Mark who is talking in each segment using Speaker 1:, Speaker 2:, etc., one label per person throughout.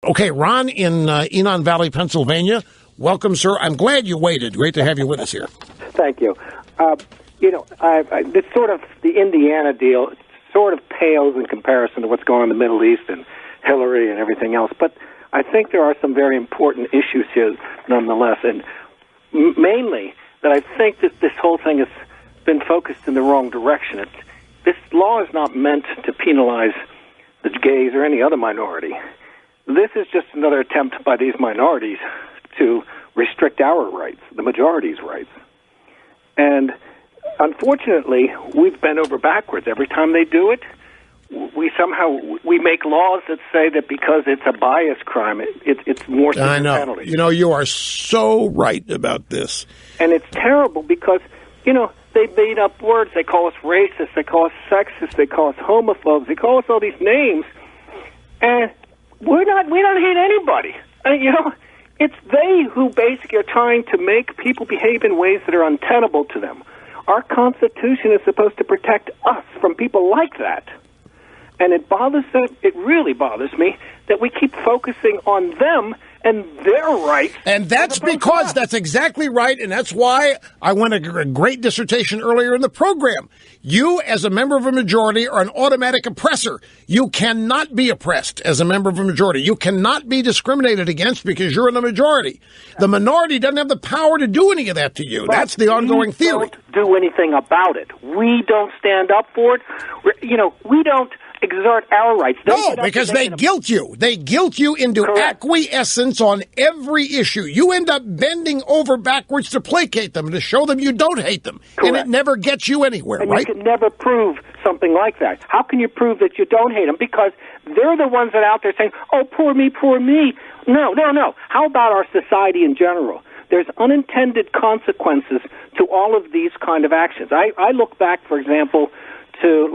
Speaker 1: Okay, Ron in Enon Valley, Pennsylvania. Welcome, sir. I'm glad you waited. Great to have you with us here.
Speaker 2: Thank you. This sort of the Indiana deal sort of pales in comparison to what's going on in the Middle East and Hillary and everything else. But I think there are some very important issues here nonetheless, and mainly that I think that this whole thing has been focused in the wrong direction. This law is not meant to penalize the gays or any other minority. This is just another attempt by these minorities to restrict our rights, the majority's rights. And unfortunately, we've bent over backwards. Every time they do it, we make laws that say that because it's a bias crime, it's more severe penalty.
Speaker 1: You know, you are so right about this.
Speaker 2: And it's terrible because, they made up words. They call us racist. They call us sexist. They call us homophobes. They call us all these names. And we don't hate anybody. It's they who basically are trying to make people behave in ways that are untenable to them. Our Constitution is supposed to protect us from people like that. And it really bothers me that we keep focusing on them and their rights.
Speaker 1: And that's because that's exactly right, and that's why I went a great dissertation earlier in the program. You, as a member of a majority, are an automatic oppressor. You cannot be oppressed as a member of a majority. You cannot be discriminated against because you're in the majority. The minority doesn't have the power to do any of that to you. That's the ongoing theory.
Speaker 2: We don't do anything about it. We don't stand up for it. We don't exert our rights.
Speaker 1: No, because they guilt you. They guilt you into acquiescence on every issue. You end up bending over backwards to placate them, to show them you don't hate them.
Speaker 2: Correct.
Speaker 1: And it never gets you anywhere,
Speaker 2: and
Speaker 1: right?
Speaker 2: You can never prove something like that. How can you prove that you don't hate them? Because they're the ones that are out there saying, oh, poor me, poor me. No. How about our society in general? There's unintended consequences to all of these kind of actions. I look back, for example, to,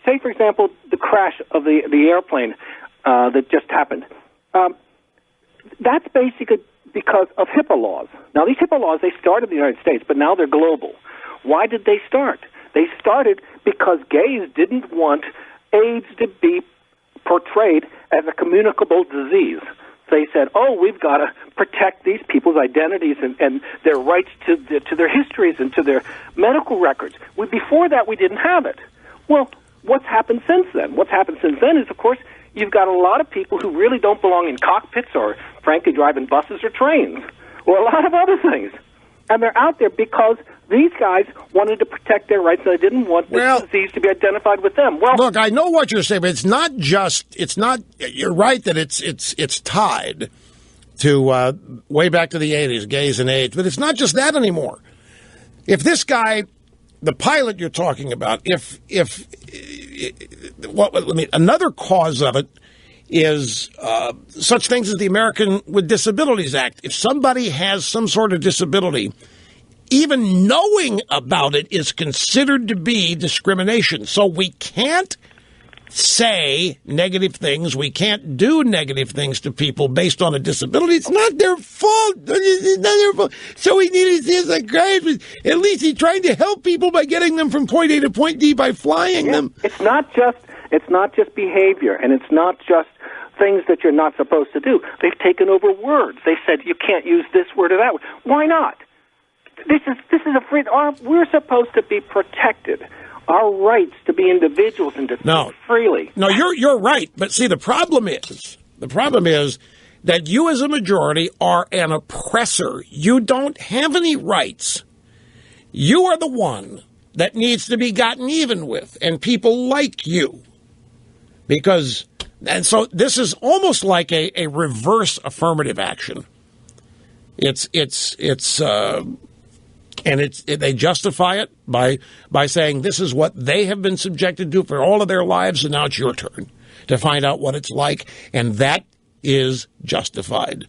Speaker 2: say, for example, the crash of the airplane that just happened. That's basically because of HIPAA laws. Now, these HIPAA laws, they started in the United States, but now they're global. Why did they start? They started because gays didn't want AIDS to be portrayed as a communicable disease. They said, we've got to protect these people's identities and their rights to their histories and to their medical records. Before that, we didn't have it. Well, what's happened since then? What's happened since then is, of course, you've got a lot of people who really don't belong in cockpits or, frankly, driving buses or trains or a lot of other things. And they're out there because these guys wanted to protect their rights and they didn't want this disease to be identified with them. Well,
Speaker 1: look, I know what you're saying, but you're right that it's tied to way back to the 80s, gays and AIDS, but it's not just that anymore. If this guy, the pilot you're talking about, another cause of it is such things as the American with Disabilities Act. If somebody has some sort of disability, even knowing about it is considered to be discrimination. So we can't say negative things. We can't do negative things to people based on a disability. It's not their fault. It's not their fault. So we need to see as a guy. At least he's trying to help people by getting them from point A to point D by flying them.
Speaker 2: It's not just behavior, and it's not just things that you're not supposed to do. They've taken over words. They said you can't use this word or that word. Why not? This is a free. We're supposed to be protected. Our rights to be individuals and to think freely.
Speaker 1: No, you're right. But see, the problem is that you as a majority are an oppressor. You don't have any rights. You are the one that needs to be gotten even with, and people like you. And so this is almost like a reverse affirmative action. They justify it by saying this is what they have been subjected to for all of their lives, and now it's your turn to find out what it's like, and that is justified.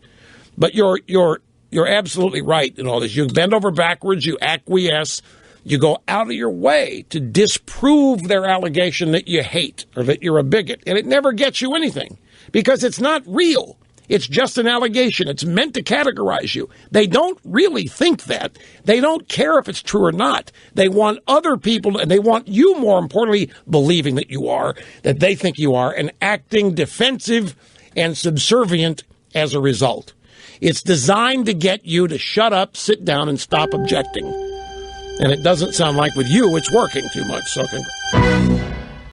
Speaker 1: But you're absolutely right in all this. You bend over backwards, you acquiesce, you go out of your way to disprove their allegation that you hate or that you're a bigot, and it never gets you anything because it's not real. It's just an allegation. It's meant to categorize you. They don't really think that. They don't care if it's true or not. They want other people, and they want you, more importantly, believing that you are, that they think you are, and acting defensive and subservient as a result. It's designed to get you to shut up, sit down, and stop objecting. And it doesn't sound like with you it's working too much. So